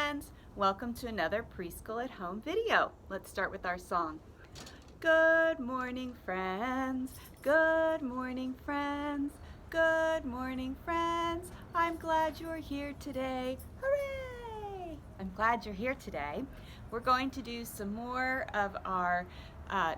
friends! Welcome to another Preschool at Home video. Let's start with our song. Good morning, friends. Good morning, friends. Good morning, friends. I'm glad you're here today. Hooray! I'm glad you're here today. We're going to do some more of our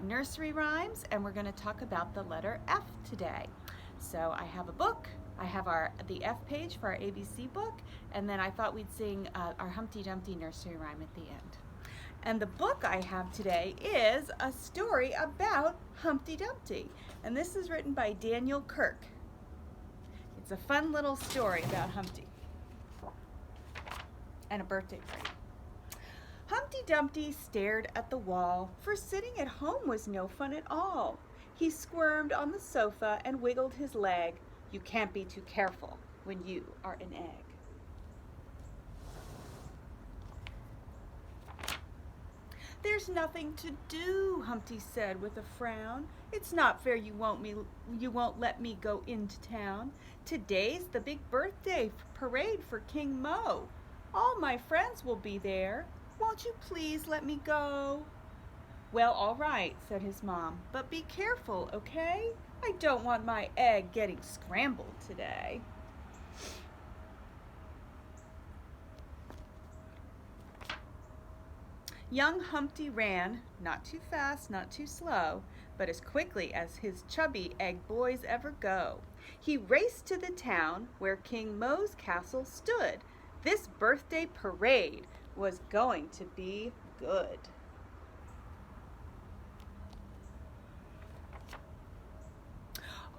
nursery rhymes, and we're going to talk about the letter F today. So I have a book. I have the F page for our ABC book, and then I thought we'd sing our Humpty Dumpty nursery rhyme at the end. And the book I have today is a story about Humpty Dumpty, and this is written by Daniel Kirk. It's a fun little story about Humpty and a birthday party. Humpty Dumpty stared at the wall, for sitting at home was no fun at all. He squirmed on the sofa and wiggled his leg. You can't be too careful when you are an egg. There's nothing to do, Humpty said with a frown. It's not fair you won't let me go into town. Today's the big birthday parade for King Mo. All my friends will be there. Won't you please let me go? Well, all right, said his mom, but be careful, okay? I don't want my egg getting scrambled today. Young Humpty ran, not too fast, not too slow, but as quickly as his chubby egg boys ever go. He raced to the town where King Mo's castle stood. This birthday parade was going to be good.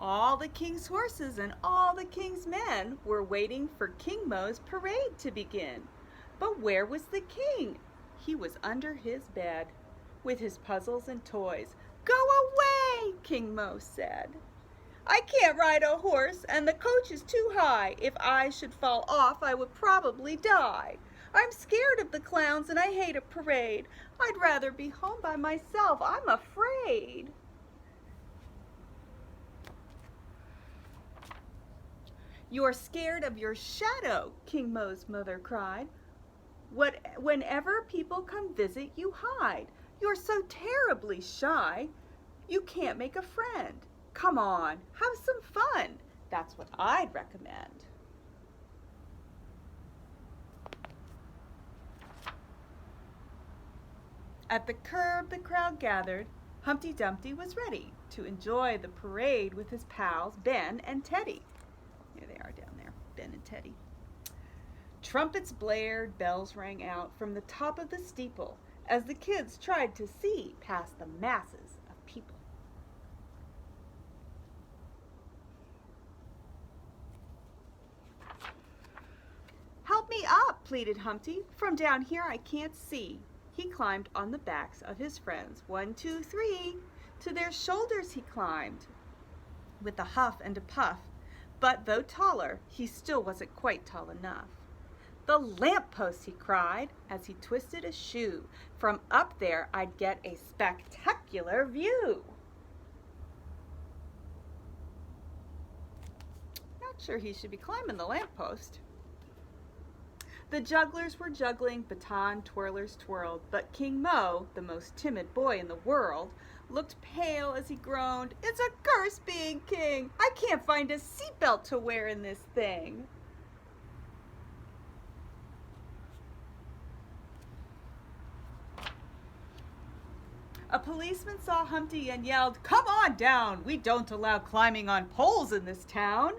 All the king's horses and all the king's men were waiting for King Mo's parade to begin. But where was the king? He was under his bed with his puzzles and toys. Go away, King Mo said. I can't ride a horse and the coach is too high. If I should fall off, I would probably die. I'm scared of the clowns and I hate a parade. I'd rather be home by myself. I'm afraid. You're scared of your shadow, King Mo's mother cried. Whenever people come visit, you hide. You're so terribly shy. You can't make a friend. Come on, have some fun. That's what I'd recommend. At the curb, the crowd gathered. Humpty Dumpty was ready to enjoy the parade with his pals, Ben and Teddy. There they are down there, Ben and Teddy. Trumpets blared, bells rang out from the top of the steeple as the kids tried to see past the masses of people. Help me up, pleaded Humpty. From down here I can't see. He climbed on the backs of his friends. 1, 2, 3. To their shoulders he climbed with a huff and a puff. But though taller, he still wasn't quite tall enough. The lamppost, he cried, as he twisted a shoe. From up there I'd get a spectacular view. Not sure he should be climbing the lamppost. The jugglers were juggling, baton twirlers twirled, but King Mo, the most timid boy in the world, looked pale as he groaned, It's a curse being king! I can't find a seatbelt to wear in this thing! A policeman saw Humpty and yelled, Come on down! We don't allow climbing on poles in this town!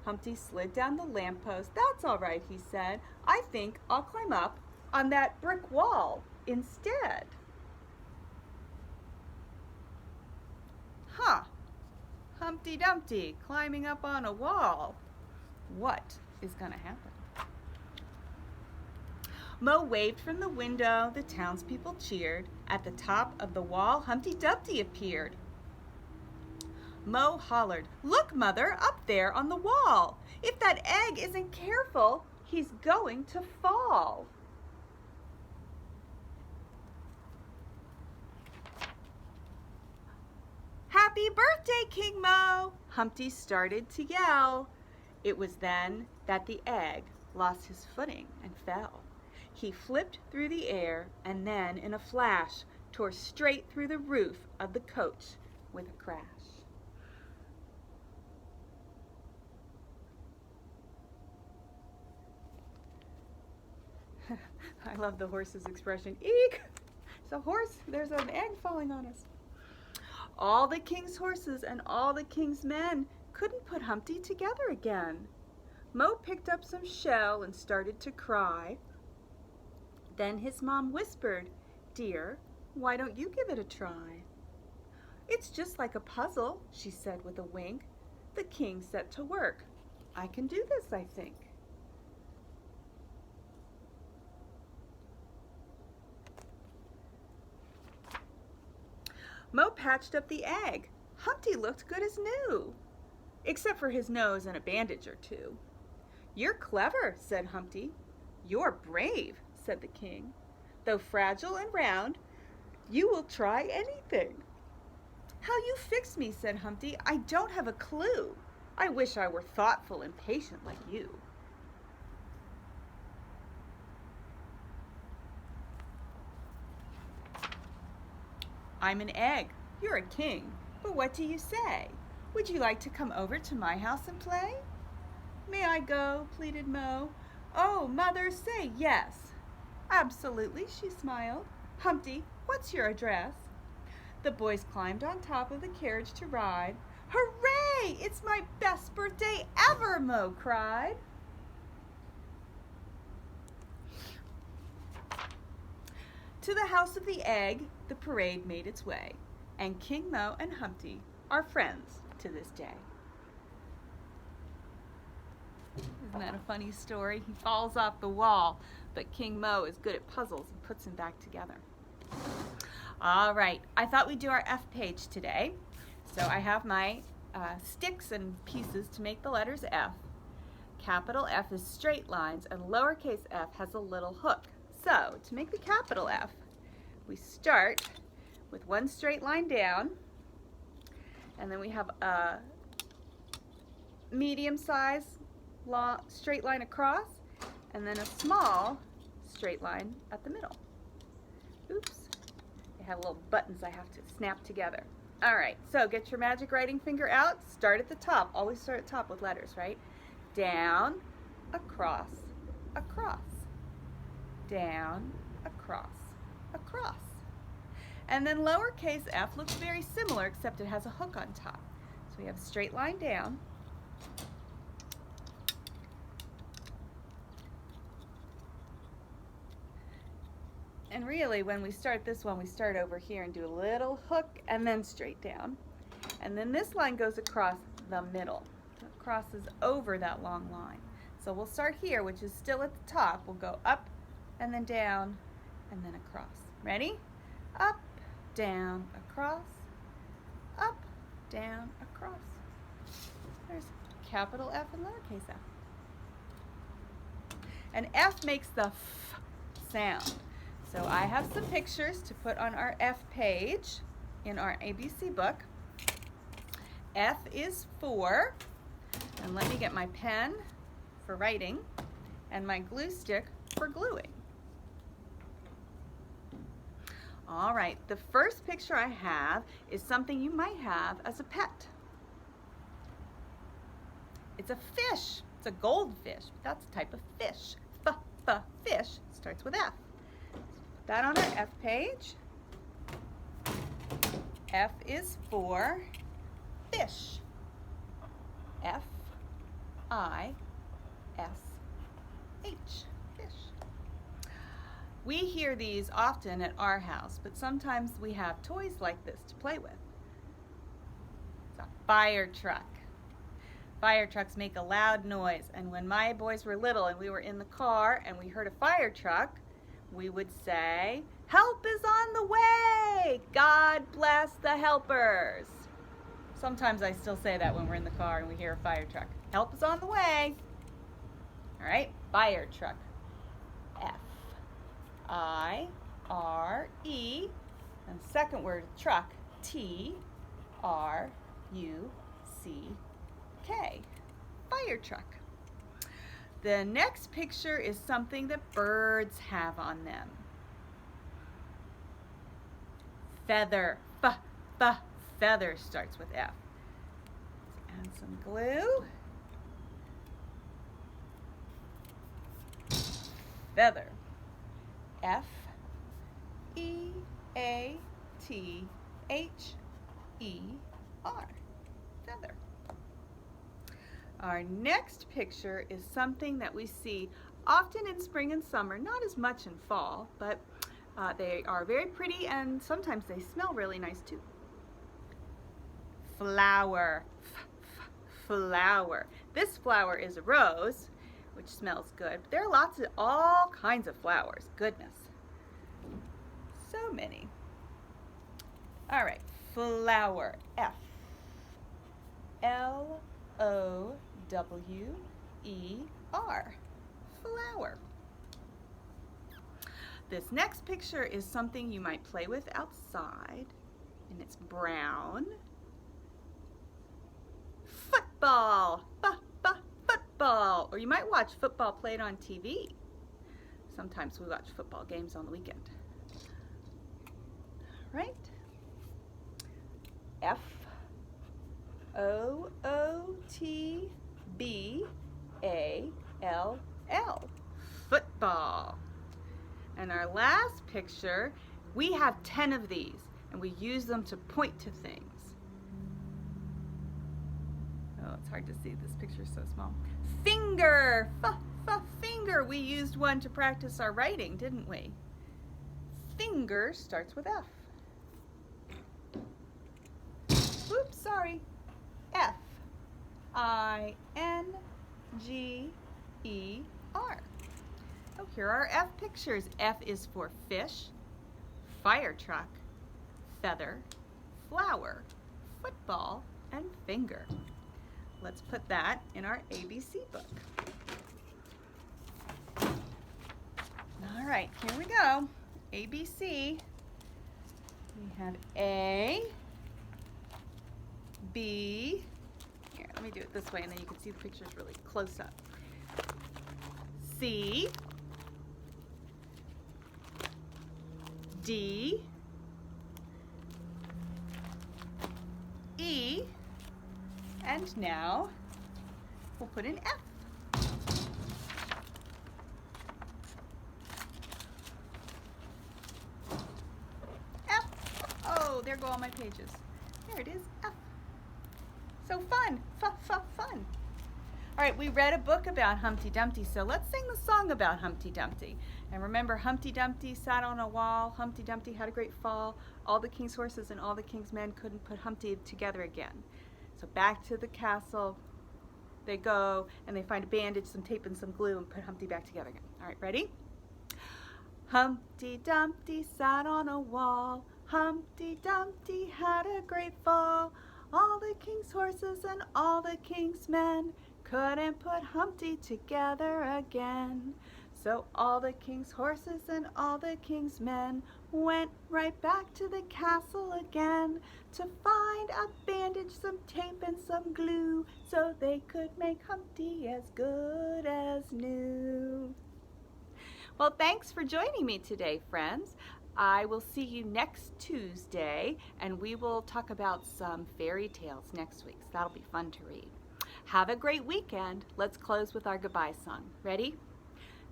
Humpty slid down the lamppost. That's all right, he said. I think I'll climb up on that brick wall instead. Huh. Humpty Dumpty climbing up on a wall. What is going to happen? Mo waved from the window. The townspeople cheered. At the top of the wall, Humpty Dumpty appeared. Mo hollered, Look, Mother, up there on the wall. If that egg isn't careful, he's going to fall. Happy birthday, King Mo! Humpty started to yell. It was then that the egg lost his footing and fell. He flipped through the air and then, in a flash, tore straight through the roof of the coach with a crash. I love the horse's expression. Eek! It's a horse. There's an egg falling on us. All the king's horses and all the king's men couldn't put Humpty together again. Mo picked up some shell and started to cry. Then his mom whispered, "Dear, why don't you give it a try?" "It's just like a puzzle," she said with a wink. The king set to work. "I can do this, I think." Mo patched up the egg. Humpty looked good as new, except for his nose and a bandage or two. "You're clever," said Humpty. "You're brave," said the king. "Though fragile and round, you will try anything." "How you fix me," said Humpty, "I don't have a clue. I wish I were thoughtful and patient like you." "I'm an egg. You're a king. But what do you say? Would you like to come over to my house and play?" "May I go?" pleaded Mo. "Oh, mother, say yes." "Absolutely," she smiled. "Humpty, what's your address?" The boys climbed on top of the carriage to ride. "Hooray! It's my best birthday ever!" Mo cried. To the house of the egg, the parade made its way, and King Mo and Humpty are friends to this day. Isn't that a funny story? He falls off the wall, but King Mo is good at puzzles and puts them back together. All right, I thought we'd do our F page today. So I have my sticks and pieces to make the letters F. Capital F is straight lines, and lowercase f has a little hook. So to make the capital F, we start with one straight line down, and then we have a medium size long straight line across, and then a small straight line at the middle. Oops, I have little buttons I have to snap together. All right, so get your magic writing finger out. Start at the top. Always start at the top with letters, right? Down, across, across. Down, across, across. And then lowercase f looks very similar, except it has a hook on top. So we have a straight line down. And really, when we start this one, we start over here and do a little hook and then straight down. And then this line goes across the middle. It crosses over that long line. So we'll start here, which is still at the top. We'll go up and then down and then across. Ready? Up, down, across, up, down, across. There's capital F and lowercase f. And F makes the f sound. So I have some pictures to put on our F page in our ABC book. F is for, and let me get my pen for writing and my glue stick for gluing. All right, the first picture I have is something you might have as a pet. It's a fish. It's a goldfish. That's a type of fish. Fish starts with F. Put that on our F page. F is for fish. F-I-S-H. Fish. We hear these often at our house, but sometimes we have toys like this to play with. It's a fire truck. Fire trucks make a loud noise, and when my boys were little and we were in the car and we heard a fire truck, we would say, "Help is on the way! God bless the helpers!" Sometimes I still say that when we're in the car and we hear a fire truck. Help is on the way. All right, fire truck. F-I-R-E, and second word, truck, T-R-U-C-K, fire truck. The next picture is something that birds have on them. Feather. Feather starts with F. Let's add some glue. Feather. F-E-A-T-H-E-R. Feather. Our next picture is something that we see often in spring and summer, not as much in fall, but they are very pretty and sometimes they smell really nice too. Flower. Flower. This flower is a rose, which smells good. But there are lots of all kinds of flowers. Goodness. So many. All right. Flower. F-L-O-W-E-R. Flower. This next picture is something you might play with outside, and it's brown. Football. Football. Or you might watch football played on TV. Sometimes we watch football games on the weekend. All right. F-O-O-T-B-A-L-L. Football. And our last picture, we have 10 of these, and we use them to point to things. Oh, it's hard to see. This picture's so small. Finger. Finger. We used one to practice our writing, didn't we? Finger starts with F. Oops, sorry. F-I-N-G-E-R. Oh, here are F pictures. F is for fish, fire truck, feather, flower, football, and finger. Let's put that in our ABC book. All right, here we go. ABC. We have A, B. Here, let me do it this way, and then you can see the pictures really close up. C, D, E, and now we'll put in F. F. Oh, there go all my pages. There it is, F. So fun, fun. All right, we read a book about Humpty Dumpty, so let's sing the song about Humpty Dumpty. And remember, Humpty Dumpty sat on a wall. Humpty Dumpty had a great fall. All the king's horses and all the king's men couldn't put Humpty together again. So back to the castle they go, and they find a bandage, some tape, and some glue, and put Humpty back together again. All right, ready? Humpty Dumpty sat on a wall. Humpty Dumpty had a great fall. All the king's horses and all the king's men couldn't put Humpty together again. So all the king's horses and all the king's men went right back to the castle again to find a bandage, some tape, and some glue so they could make Humpty as good as new. Well, thanks for joining me today, friends. I will see you next Tuesday, and we will talk about some fairy tales next week. So that'll be fun to read. Have a great weekend. Let's close with our goodbye song. Ready?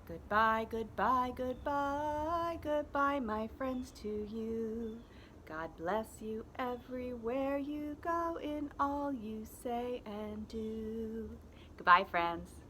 Goodbye, goodbye, goodbye, goodbye, my friends, to you. God bless you everywhere you go in all you say and do. Goodbye, friends.